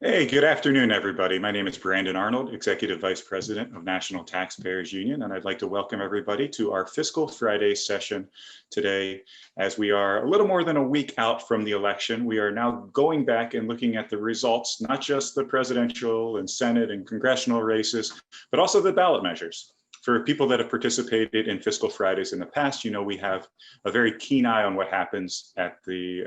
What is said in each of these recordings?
Hey, good afternoon, everybody. My name is Brandon Arnold, Executive Vice President of National Taxpayers Union, and I'd like to welcome everybody to our Fiscal Friday session today. As we are a little more than a week out from the election, we are now going back and looking at the results, not just the presidential and Senate and congressional races, but also the ballot measures. For people that have participated in Fiscal Fridays in the past, you know we have a very keen eye on what happens at the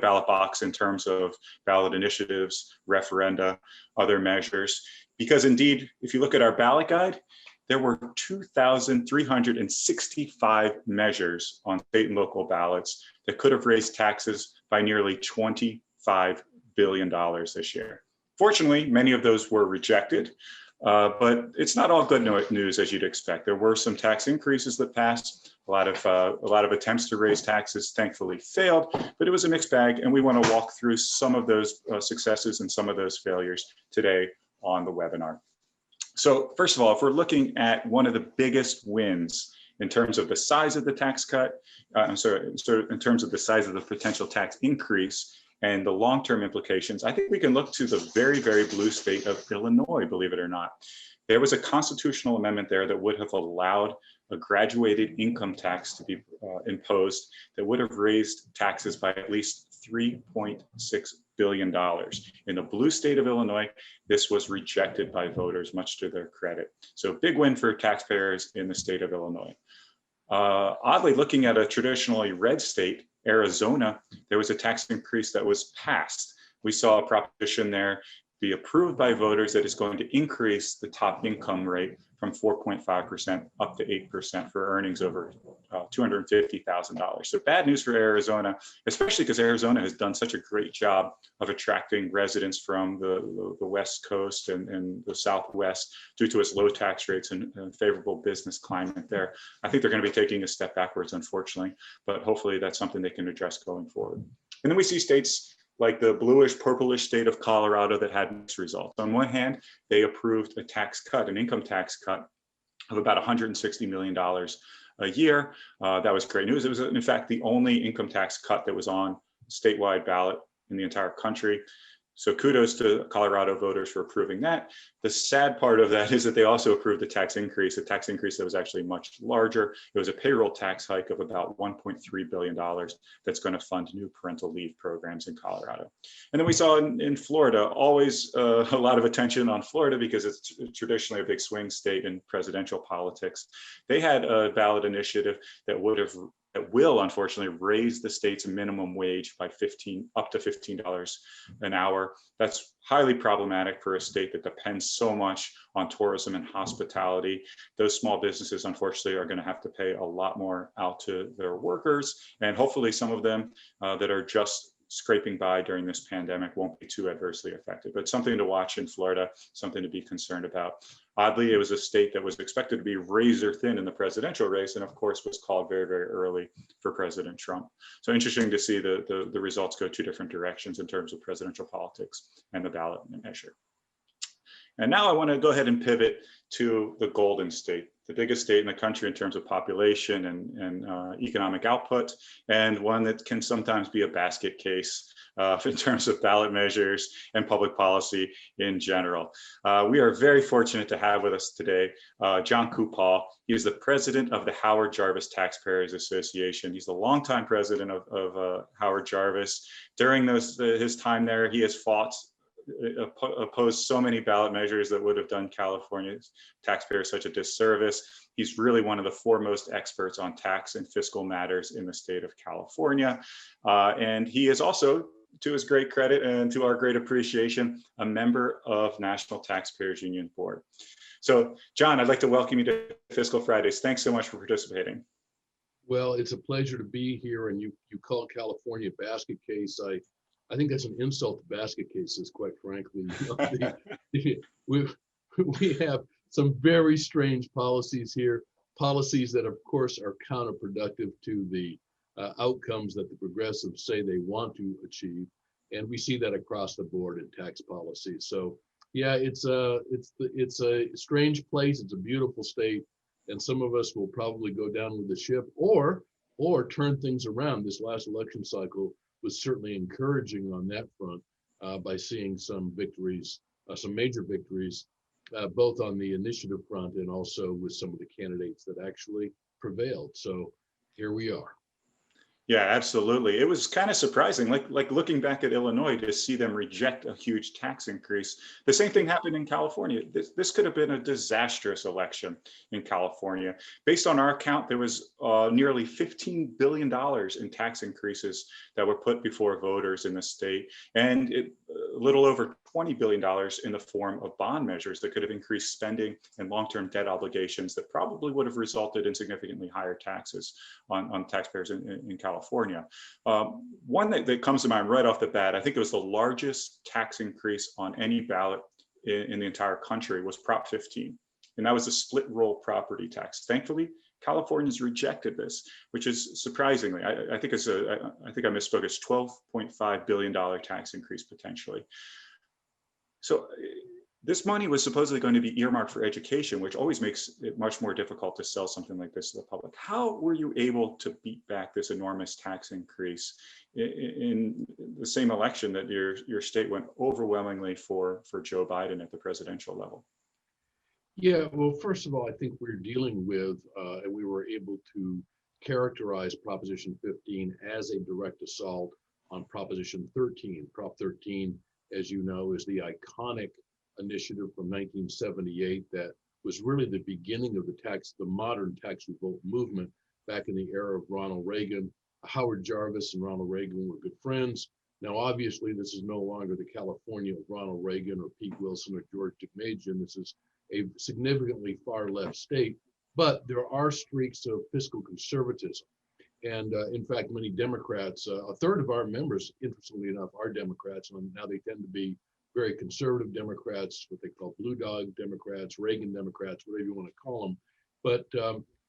ballot box in terms of ballot initiatives, referenda, other measures. Because indeed, if you look at our ballot guide, there were 2,365 measures on state and local ballots that could have raised taxes by nearly $25 billion this year. Fortunately, many of those were rejected. But it's not all good news, as you'd expect. There were some tax increases that passed. A lot of attempts to raise taxes thankfully failed, but it was a mixed bag, and we want to walk through some of those successes and some of those failures today on the webinar. So first of all, if we're looking at one of the biggest wins in terms of the size of the tax cut, in terms of the size of the potential tax increase, and the long-term implications, I think we can look to the very, very blue state of Illinois, believe it or not. There was a constitutional amendment there that would have allowed a graduated income tax to be imposed that would have raised taxes by at least $3.6 billion. In the blue state of Illinois, this was rejected by voters, much to their credit. So big win for taxpayers in the state of Illinois. Oddly, looking at a traditionally red state, Arizona, there was a tax increase that was passed. We saw a proposition there be approved by voters that is going to increase the top income rate from 4.5% up to 8% for earnings over $250,000. So bad news for Arizona, especially because Arizona has done such a great job of attracting residents from the West Coast and the Southwest due to its low tax rates and favorable business climate there. I think they're going to be taking a step backwards, unfortunately, but hopefully that's something they can address going forward. And then we see states like the bluish purplish state of Colorado that had mixed results. On one hand, they approved a tax cut, an income tax cut of about $160 million a year. That was great news. It was, in fact, the only income tax cut that was on statewide ballot in the entire country. So kudos to Colorado voters for approving that. The sad part of that is that they also approved a tax increase that was actually much larger. It was a payroll tax hike of about $1.3 billion that's going to fund new parental leave programs in Colorado. And then we saw in Florida, always a lot of attention on Florida because it's traditionally a big swing state in presidential politics. They had a ballot initiative that will unfortunately raise the state's minimum wage by up to $15 an hour. That's highly problematic for a state that depends so much on tourism and hospitality. Those small businesses, unfortunately, are going to have to pay a lot more out to their workers, and hopefully some of them that are just scraping by during this pandemic won't be too adversely affected, but something to watch in Florida, something to be concerned about. Oddly, it was a state that was expected to be razor thin in the presidential race, and of course was called very, very early for President Trump. So interesting to see the results go two different directions in terms of presidential politics and the ballot measure. And now I want to go ahead and pivot to the Golden State, the biggest state in the country in terms of population and economic output, and one that can sometimes be a basket case in terms of ballot measures and public policy in general. We are very fortunate to have with us today Jon Coupal. He is the president of the Howard Jarvis Taxpayers Association. He's the longtime president of Howard Jarvis. During his time there, he has opposed so many ballot measures that would have done California's taxpayers such a disservice. He's really one of the foremost experts on tax and fiscal matters in the state of California. And he is also, to his great credit and to our great appreciation, a member of National Taxpayers Union Board. So, Jon, I'd like to welcome you to Fiscal Fridays. Thanks so much for participating. Well, it's a pleasure to be here, and you call California a basket case. I think that's an insult to basket cases, quite frankly. We have some very strange policies here, policies that, of course, are counterproductive to the outcomes that the progressives say they want to achieve, and we see that across the board in tax policy. So, yeah, it's a strange place. It's a beautiful state, and some of us will probably go down with the ship or turn things around. This last election cycle was certainly encouraging on that front. by seeing some victories, some major victories, both on the initiative front and also with some of the candidates that actually prevailed. So here we are. Yeah, absolutely. It was kind of surprising, like looking back at Illinois to see them reject a huge tax increase. The same thing happened in California. This could have been a disastrous election in California. Based on our count, there was nearly $15 billion in tax increases that were put before voters in the state, and a little over $20 billion in the form of bond measures that could have increased spending and long-term debt obligations that probably would have resulted in significantly higher taxes on taxpayers in California. One that comes to mind right off the bat, I think it was the largest tax increase on any ballot in the entire country, was Prop 15. And that was a split roll property tax. Thankfully, California's rejected this, which is surprisingly, I think I misspoke, it's $12.5 billion tax increase potentially. So this money was supposedly going to be earmarked for education, which always makes it much more difficult to sell something like this to the public. How were you able to beat back this enormous tax increase in the same election that your state went overwhelmingly for Joe Biden at the presidential level? Yeah, well, first of all, I think we're dealing with, and we were able to characterize Proposition 15 as a direct assault on Proposition 13. Prop 13, as you know, is the iconic initiative from 1978 that was really the beginning of the modern tax revolt movement back in the era of Ronald Reagan. Howard Jarvis and Ronald Reagan were good friends. Now, obviously, this is no longer the California of Ronald Reagan or Pete Wilson or George DeMajian. This is a significantly far left state, but there are streaks of fiscal conservatism. And in fact, many Democrats, a third of our members, interestingly enough, are Democrats, and now they tend to be very conservative Democrats, what they call blue dog Democrats, Reagan Democrats, whatever you want to call them. But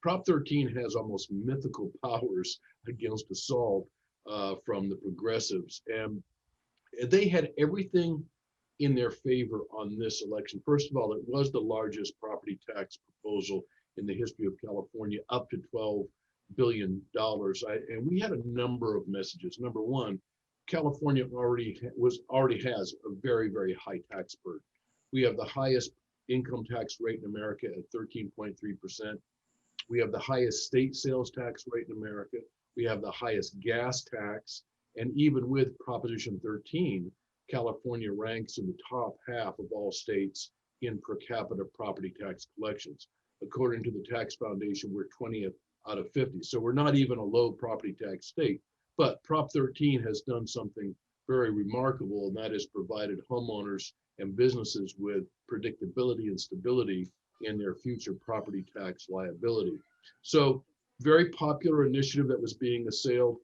Prop 13 has almost mythical powers against assault from the progressives. And they had everything in their favor on this election. First of all, it was the largest property tax proposal in the history of California, up to $12 billion. And we had a number of messages. Number one, California already has a very, very high tax burden. We have the highest income tax rate in America at 13.3%. We have the highest state sales tax rate in America. We have the highest gas tax. And even with Proposition 13, California ranks in the top half of all states in per capita property tax collections. According to the Tax Foundation, we're 20th out of 50. So we're not even a low property tax state. But Prop 13 has done something very remarkable, and that is provided homeowners and businesses with predictability and stability in their future property tax liability. So very popular initiative that was being assailed.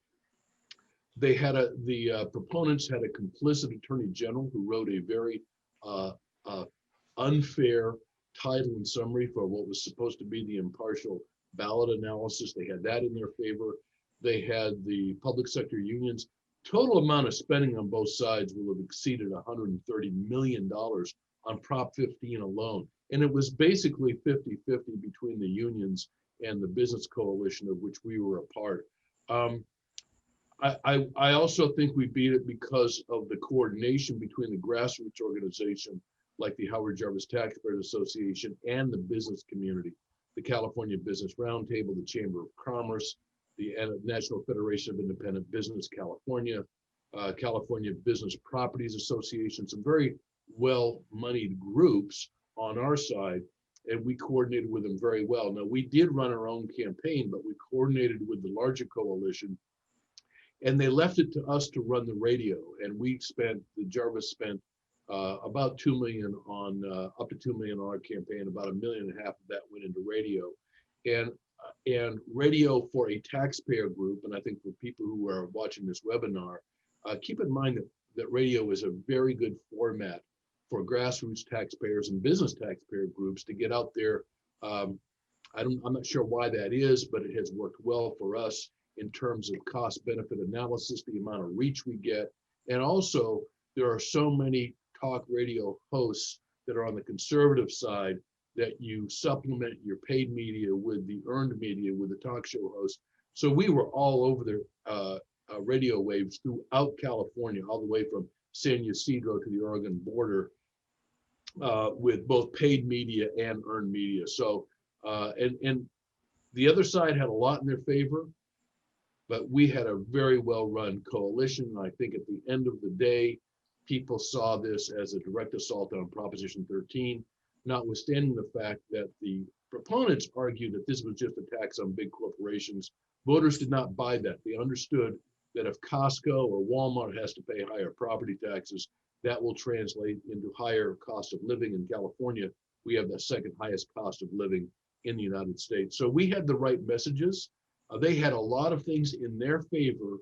They had the proponents had a complicit attorney general who wrote a very unfair title and summary for what was supposed to be the impartial ballot analysis. They had that in their favor. They had the public sector unions. Total amount of spending on both sides will have exceeded $130 million on Prop 15 alone. And it was basically 50-50 between the unions and the business coalition of which we were a part. I also think we beat it because of the coordination between the grassroots organization like the Howard Jarvis Taxpayers Association and the business community, the California Business Roundtable, the Chamber of Commerce, the National Federation of Independent Business California, California Business Properties Association, some very well-moneyed groups on our side, and we coordinated with them very well. Now, we did run our own campaign, but we coordinated with the larger coalition, and they left it to us to run the radio. And Jarvis spent about $2 million up to $2 million on our campaign. About $1.5 million of that went into radio, and radio for a taxpayer group. And I think for people who are watching this webinar, keep in mind that radio is a very good format for grassroots taxpayers and business taxpayer groups to get out there. I'm not sure why that is, but it has worked well for us in terms of cost benefit analysis, the amount of reach we get. And also there are so many talk radio hosts that are on the conservative side that you supplement your paid media with the earned media with the talk show host. So we were all over the radio waves throughout California, all the way from San Ysidro to the Oregon border with both paid media and earned media. So, and the other side had a lot in their favor, but we had a very well-run coalition. I think at the end of the day, people saw this as a direct assault on Proposition 13, notwithstanding the fact that the proponents argued that this was just a tax on big corporations. Voters did not buy that. They understood that if Costco or Walmart has to pay higher property taxes, that will translate into higher cost of living. In California, we have the second highest cost of living in the United States. So we had the right messages. They had a lot of things in their favor,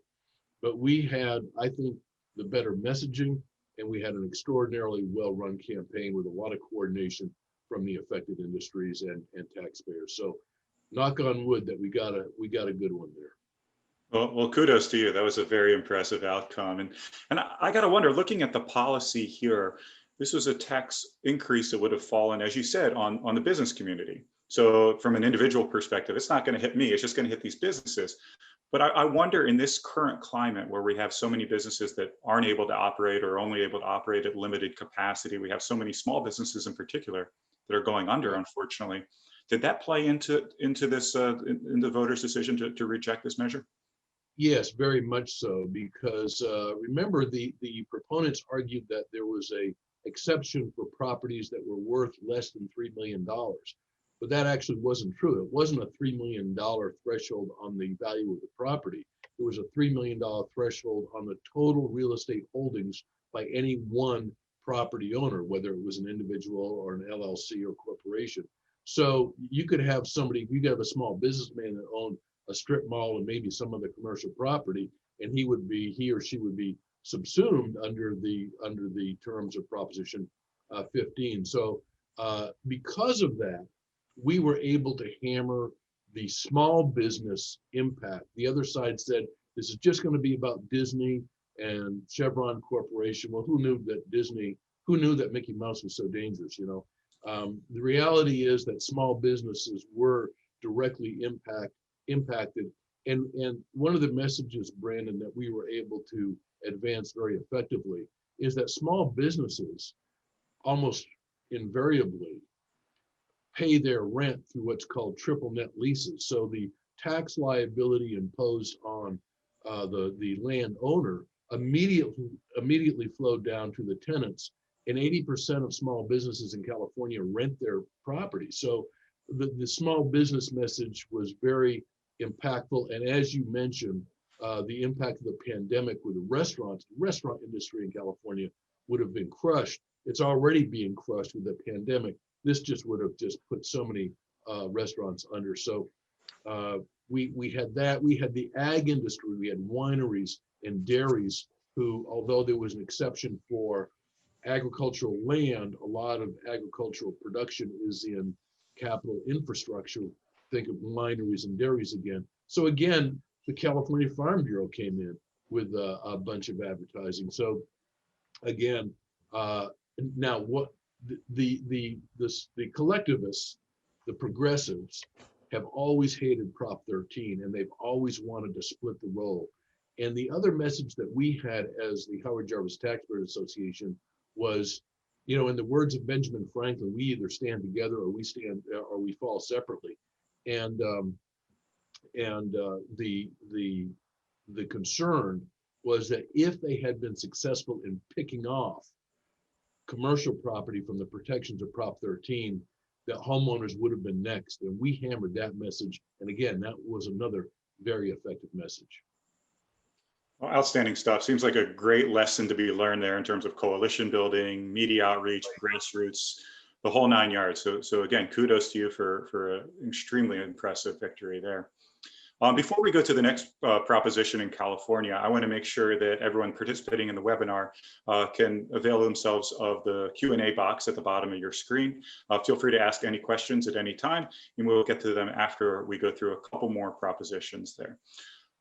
but we had, I think, the better messaging, and we had an extraordinarily well-run campaign with a lot of coordination from the affected industries and taxpayers. So knock on wood that we got a good one there. Well, kudos to you. That was a very impressive outcome. And I got to wonder, looking at the policy here, this was a tax increase that would have fallen, as you said, on the business community. So from an individual perspective, it's not going to hit me, it's just going to hit these businesses. But I wonder, in this current climate where we have so many businesses that aren't able to operate or only able to operate at limited capacity, we have so many small businesses in particular that are going under, unfortunately. Did that play into this, in the voters' decision to reject this measure? Yes, very much so, because remember, the proponents argued that there was a exception for properties that were worth less than $3 million. But that actually wasn't true. It wasn't a $3 million threshold on the value of the property. It was a $3 million threshold on the total real estate holdings by any one property owner, whether it was an individual or an LLC or corporation. So you could have somebody, you could have a small businessman that owned a strip mall and maybe some other commercial property, and he or she would be subsumed under the terms of Proposition 15. So because of that, we were able to hammer the small business impact. The other side said, this is just going to be about Disney and Chevron Corporation. Well, who knew that Mickey Mouse was so dangerous, you know? The reality is that small businesses were directly impacted. And one of the messages, Brandon, that we were able to advance very effectively is that small businesses almost invariably pay their rent through what's called triple net leases. So the tax liability imposed on the landowner immediately flowed down to the tenants, and 80% of small businesses in California rent their property. So the small business message was very impactful. And as you mentioned, the impact of the pandemic with the restaurant industry in California would have been crushed. It's already being crushed with the pandemic. This just would have just put so many restaurants under. So we had that. We had the ag industry. We had wineries and dairies who, although there was an exception for agricultural land, a lot of agricultural production is in capital infrastructure. Think of wineries and dairies again. So again, the California Farm Bureau came in with a bunch of advertising. So again, now what the collectivists, the progressives, have always hated Prop 13, and they've always wanted to split the role. And the other message that we had as the Howard Jarvis Taxpayers Association was, you know, in the words of Benjamin Franklin, we either stand together or we fall separately. And the concern was that if they had been successful in picking off commercial property from the protections of Prop 13, that homeowners would have been next. And we hammered that message. And again, that was another very effective message. Well, outstanding stuff. Seems like a great lesson to be learned there in terms of coalition building, media outreach, grassroots, the whole 9 yards. So again, kudos to you for an extremely impressive victory there. Before we go to the next proposition in California, I want to make sure that everyone participating in the webinar can avail themselves of the Q&A box at the bottom of your screen. Feel free to ask any questions at any time, and we'll get to them after we go through a couple more propositions there.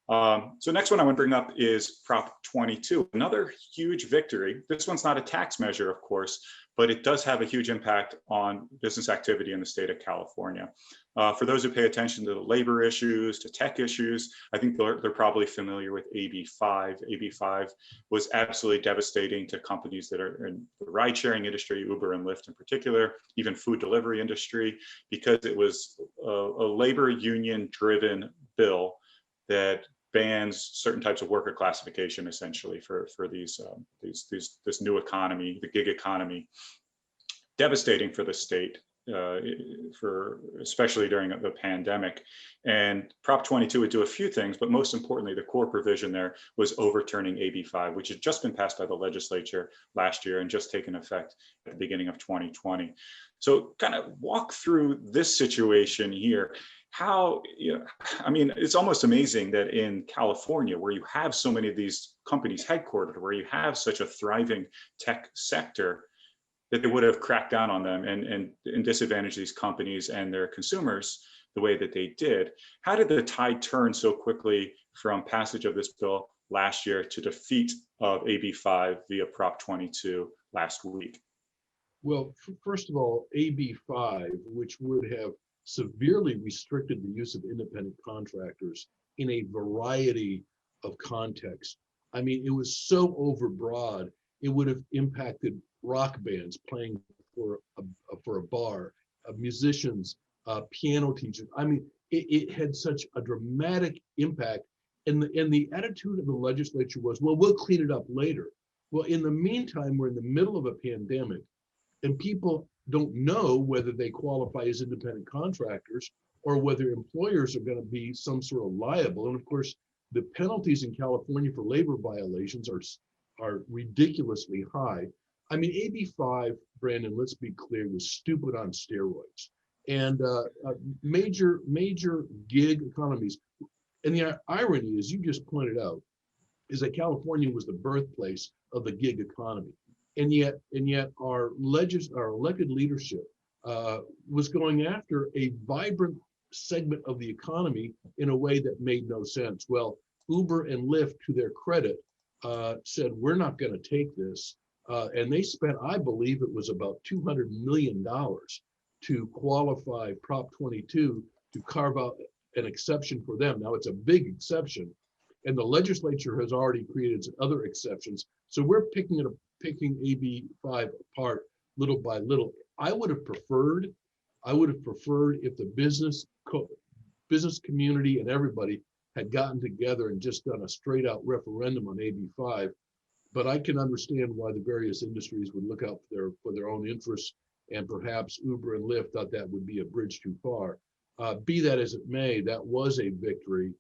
So next one I want to bring up is Prop 22, another huge victory. This one's not a tax measure, of course, but it does have a huge impact on business activity in the state of California. For those who pay attention to the labor issues, to tech issues, I think they're probably familiar with AB5. AB5 was absolutely devastating to companies that are in the ride-sharing industry, Uber and Lyft in particular, even food delivery industry, because it was a labor union-driven bill that bans certain types of worker classification, essentially, for this new economy, the gig economy. Devastating for the state, especially during the pandemic. And Prop 22 would do a few things, but most importantly, the core provision there was overturning AB5, which had just been passed by the legislature last year and just taken effect at the beginning of 2020. So kind of walk through this situation here. How, I mean, it's almost amazing that in California, where you have so many of these companies headquartered, where you have such a thriving tech sector, that they would have cracked down on them and disadvantaged these companies and their consumers the way that they did. How did the tide turn so quickly from passage of this bill last year to defeat of AB5 via Prop 22 last week? Well, first of all, AB5, which would have severely restricted the use of independent contractors in a variety of contexts. I mean, it was so overbroad, it would have impacted rock bands playing for a bar, musicians, piano teachers. I mean, it had such a dramatic impact. And the attitude of the legislature was, well, we'll clean it up later. Well, in the meantime, we're in the middle of a pandemic, and people don't know whether they qualify as independent contractors or whether employers are going to be some sort of liable. And of course, the penalties in California for labor violations are ridiculously high. I mean, AB5, Brandon, let's be clear, was stupid on steroids. And major gig economies. And the irony, as you just pointed out, is that California was the birthplace of the gig economy. And yet our elected leadership was going after a vibrant segment of the economy in a way that made no sense. Well, Uber and Lyft, to their credit, said, we're not going to take this. And they spent, I believe it was about $200 million to qualify Prop 22 to carve out an exception for them. Now, it's a big exception, and the legislature has already created other exceptions. So we're picking AB5 apart little by little. I would have preferred if the business community and everybody had gotten together and just done a straight out referendum on AB5. But I can understand why the various industries would look out for their own interests, and perhaps Uber and Lyft thought that would be a bridge too far. Be that as it may, that was a victory.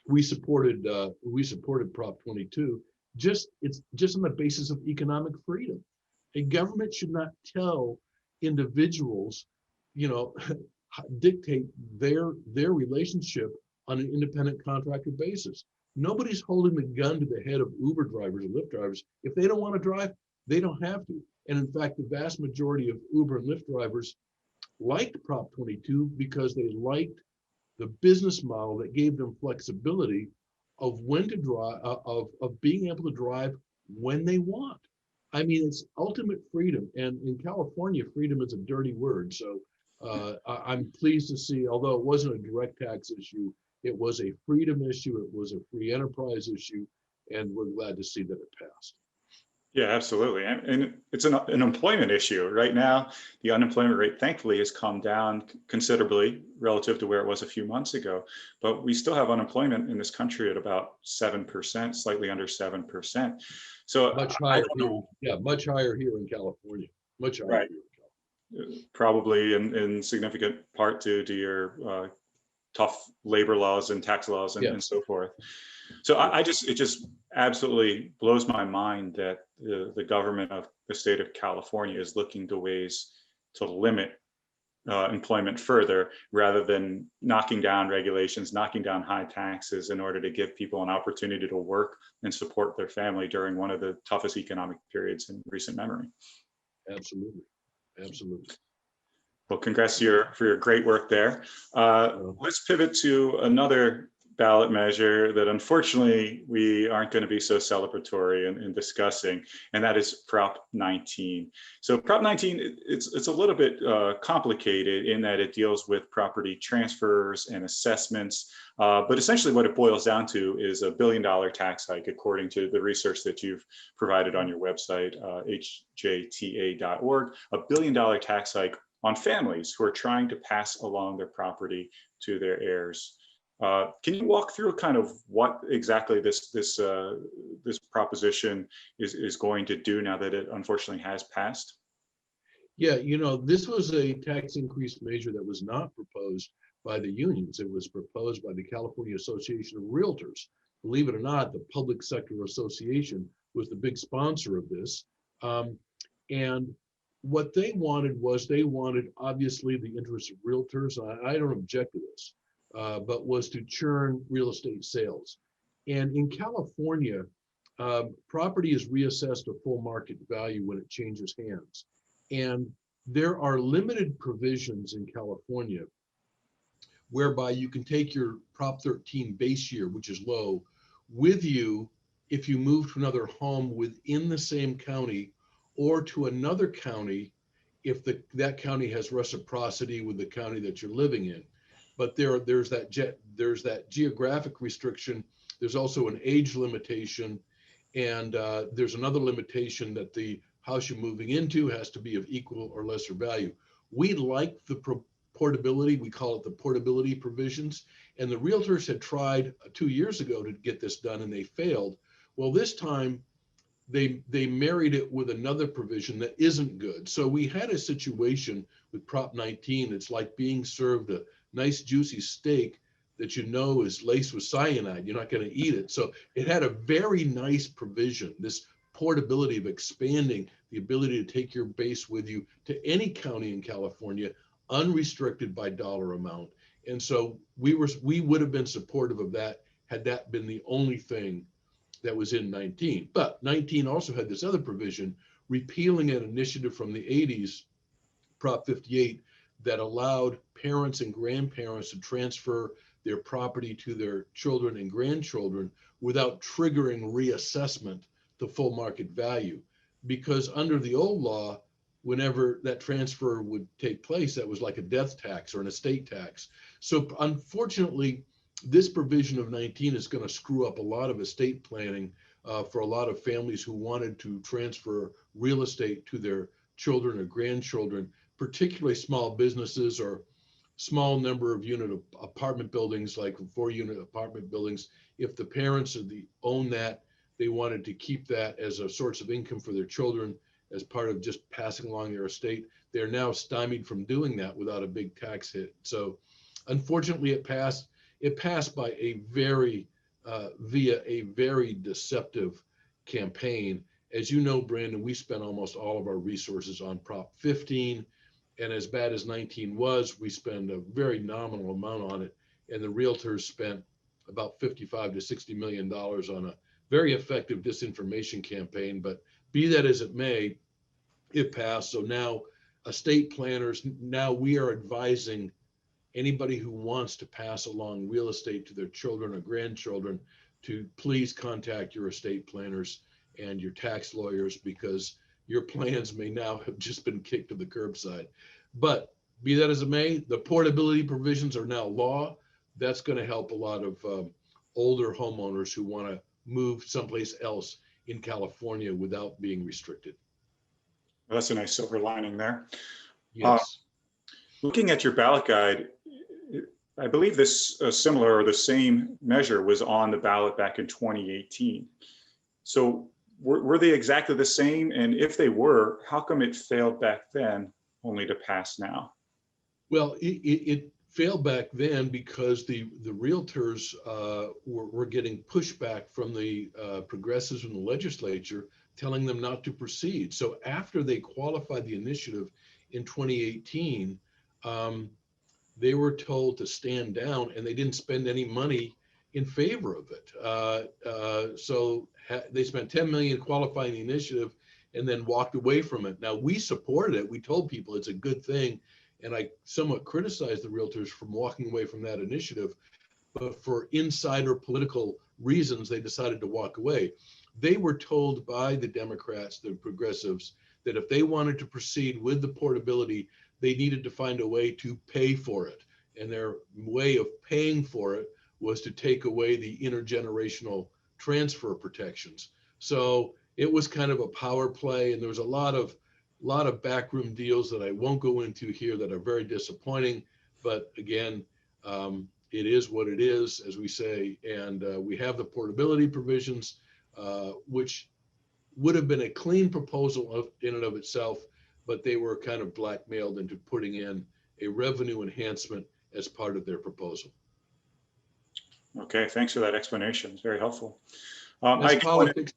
We supported Prop 22. It's just on the basis of economic freedom. A government should not tell individuals, dictate their relationship on an independent contractor basis. Nobody's holding the gun to the head of Uber drivers and Lyft drivers. If they don't want to drive, they don't have to. And in fact, the vast majority of Uber and Lyft drivers liked Prop 22 because they liked the business model that gave them flexibility of when to drive, of being able to drive when they want. I mean, it's ultimate freedom. And in California, freedom is a dirty word. So I'm pleased to see, although it wasn't a direct tax issue, it was a freedom issue, it was a free enterprise issue, and we're glad to see that it passed. Yeah, absolutely. And it's an employment issue. Right now, the unemployment rate, thankfully, has come down considerably relative to where it was a few months ago. But we still have unemployment in this country at about 7%, slightly under 7%. So much higher here. Yeah, much higher here in California. Much higher. Right. Here in California. Probably in significant part due to your tough labor laws and tax laws and so forth. So it just absolutely blows my mind that the government of the state of California is looking to ways to limit employment further, rather than knocking down regulations, knocking down high taxes in order to give people an opportunity to work and support their family during one of the toughest economic periods in recent memory. Absolutely. Absolutely. Well, congrats for your great work there. Let's pivot to another ballot measure that unfortunately we aren't going to be so celebratory in discussing, and that is Prop 19. So Prop 19, it's a little bit complicated in that it deals with property transfers and assessments, but essentially what it boils down to is a $1 billion tax hike, according to the research that you've provided on your website, HJTA.org, a $1 billion tax hike on families who are trying to pass along their property to their heirs. Can you walk through kind of what exactly this proposition is going to do now that it unfortunately has passed? Yeah, this was a tax increase measure that was not proposed by the unions. It was proposed by the California Association of Realtors. Believe it or not, the Public Sector Association was the big sponsor of this. And what they wanted obviously the interests of realtors. I don't object to this. But was to churn real estate sales. And in California, property is reassessed to full market value when it changes hands. And there are limited provisions in California whereby you can take your Prop 13 base year, which is low, with you if you move to another home within the same county or to another county if that county has reciprocity with the county that you're living in. But there's that geographic restriction. There's also an age limitation, and there's another limitation that the house you're moving into has to be of equal or lesser value. We like the portability. We call it the portability provisions. And the realtors had tried 2 years ago to get this done, and they failed. Well, this time they married it with another provision that isn't good. So we had a situation with Prop 19. It's like being served a nice juicy steak that is laced with cyanide. You're not going to eat it. So it had a very nice provision, this portability of expanding the ability to take your base with you to any county in California, unrestricted by dollar amount. And so we would have been supportive of that had that been the only thing that was in 19. But 19 also had this other provision, repealing an initiative from the 80s, Prop 58, that allowed parents and grandparents to transfer their property to their children and grandchildren without triggering reassessment to full market value. Because under the old law, whenever that transfer would take place, that was like a death tax or an estate tax. So unfortunately, this provision of 19 is going to screw up a lot of estate planning for a lot of families who wanted to transfer real estate to their children or grandchildren, particularly small businesses or small number of unit apartment buildings, like 4-unit apartment buildings. If the parents own that, they wanted to keep that as a source of income for their children as part of just passing along their estate. They're now stymied from doing that without a big tax hit. So unfortunately it passed. It passed by via a very deceptive campaign. As you know, Brandon, we spent almost all of our resources on Prop 15. And as bad as 19 was, we spent a very nominal amount on it. And the realtors spent about $55 to $60 million on a very effective disinformation campaign. But be that as it may, it passed. So now estate planners, now we are advising anybody who wants to pass along real estate to their children or grandchildren to please contact your estate planners and your tax lawyers, because your plans may now have just been kicked to the curbside. But be that as it may, the portability provisions are now law. That's going to help a lot of older homeowners who want to move someplace else in California without being restricted. Well, that's a nice silver lining there. Yes. Looking at your ballot guide, I believe this similar or the same measure was on the ballot back in 2018. So were they exactly the same? And if they were, how come it failed back then only to pass now? Well, it failed back then because the realtors were getting pushback from the progressives in the legislature telling them not to proceed. So after they qualified the initiative in 2018, they were told to stand down, and they didn't spend any money in favor of it. So they spent $10 million qualifying the initiative and then walked away from it. Now, we supported it. We told people it's a good thing. And I somewhat criticized the realtors from walking away from that initiative. but for insider political reasons, they decided to walk away. They were told by the Democrats, the progressives, that if they wanted to proceed with the portability, they needed to find a way to pay for it. And their way of paying for it was to take away the intergenerational transfer protections. So it was kind of a power play, and there was a lot of backroom deals that I won't go into here that are very disappointing. But again, it is what it is, as we say, and we have the portability provisions, which would have been a clean proposal in and of itself, but they were kind of blackmailed into putting in a revenue enhancement as part of their proposal. Okay, thanks for that explanation. It's very helpful. That's politics.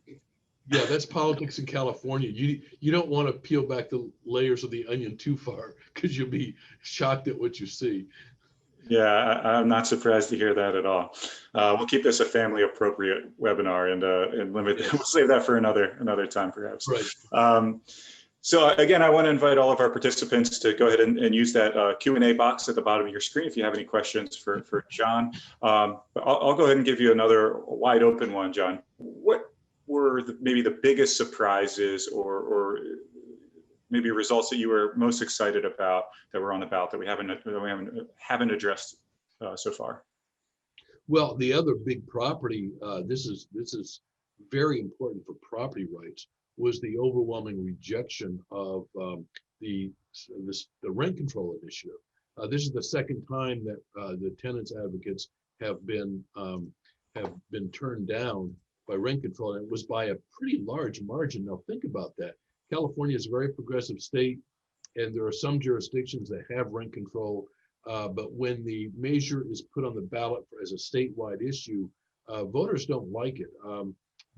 Yeah, that's politics in California. You don't want to peel back the layers of the onion too far, because you'll be shocked at what you see. Yeah, I'm not surprised to hear that at all. We'll keep this a family appropriate webinar and limit. Yes. We'll save that for another time, perhaps. Right. So again, I want to invite all of our participants to go ahead and use that Q&A box at the bottom of your screen if you have any questions for Jon. But I'll go ahead and give you another wide open one, Jon. What were maybe the biggest surprises or maybe results that you were most excited about that were on the ballot that we haven't addressed so far? Well, the other big property, this is very important for property rights, was the overwhelming rejection of the rent control initiative. This is the second time that the tenants advocates have been turned down by rent control, and it was by a pretty large margin. Now think about that. California is a very progressive state, and there are some jurisdictions that have rent control, but when the measure is put on the ballot as a statewide issue, voters don't like it.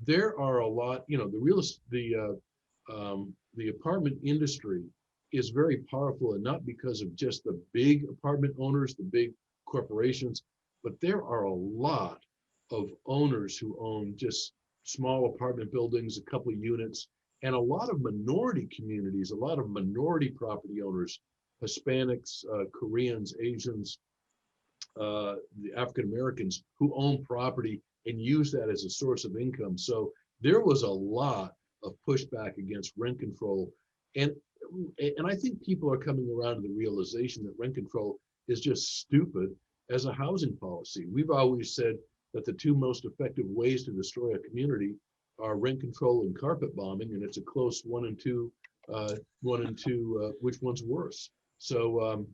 There are a lot, the apartment industry is very powerful, and not because of just the big apartment owners, the big corporations, but there are a lot of owners who own just small apartment buildings, a couple of units, and a lot of minority communities, a lot of minority property owners, Hispanics, Koreans, Asians, the African Americans, who own property and use that as a source of income. So there was a lot of pushback against rent control. And I think people are coming around to the realization that rent control is just stupid as a housing policy. We've always said that the two most effective ways to destroy a community are rent control and carpet bombing, and it's a close 1 and 2, which one's worse? So,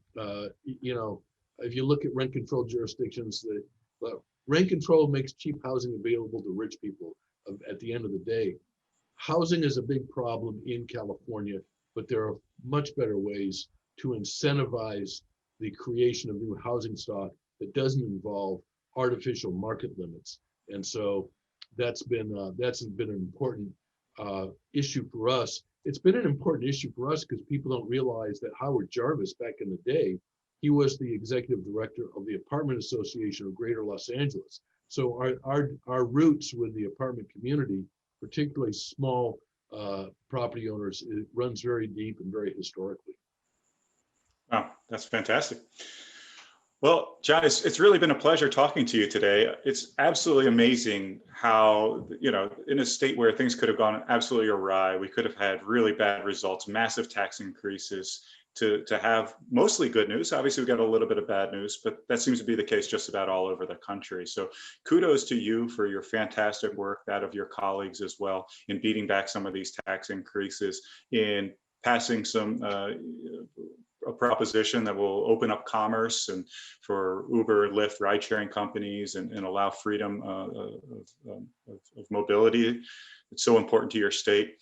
if you look at rent control jurisdictions, rent control makes cheap housing available to rich people at the end of the day. Housing is a big problem in California, but there are much better ways to incentivize the creation of new housing stock that doesn't involve artificial market limits. And so that's been an important issue for us. It's been an important issue for us because people don't realize that Howard Jarvis, back in the day, he was the executive director of the Apartment Association of Greater Los Angeles. So our roots with the apartment community, particularly small property owners, it runs very deep and very historically. Wow, that's fantastic. Well, Jon, it's really been a pleasure talking to you today. It's absolutely amazing how, in a state where things could have gone absolutely awry, we could have had really bad results, massive tax increases, to have mostly good news. Obviously, we got a little bit of bad news, but that seems to be the case just about all over the country. So kudos to you for your fantastic work, that of your colleagues as well, in beating back some of these tax increases, in passing a proposition that will open up commerce and for Uber, Lyft, ride-sharing companies, and allow freedom of mobility. It's so important to your state.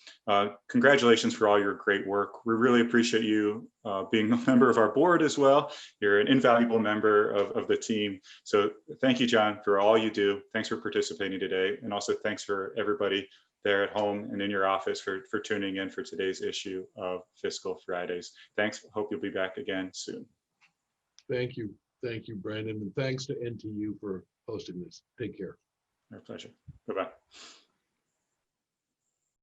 Congratulations for all your great work. We really appreciate you being a member of our board as well. You're an invaluable member of the team. So thank you, Jon, for all you do. Thanks for participating today. And also thanks for everybody there at home and in your office for tuning in for today's issue of Fiscal Fridays. Thanks. Hope you'll be back again soon. Thank you. Thank you, Brandon. And thanks to NTU for hosting this. Take care. My pleasure. Bye-bye.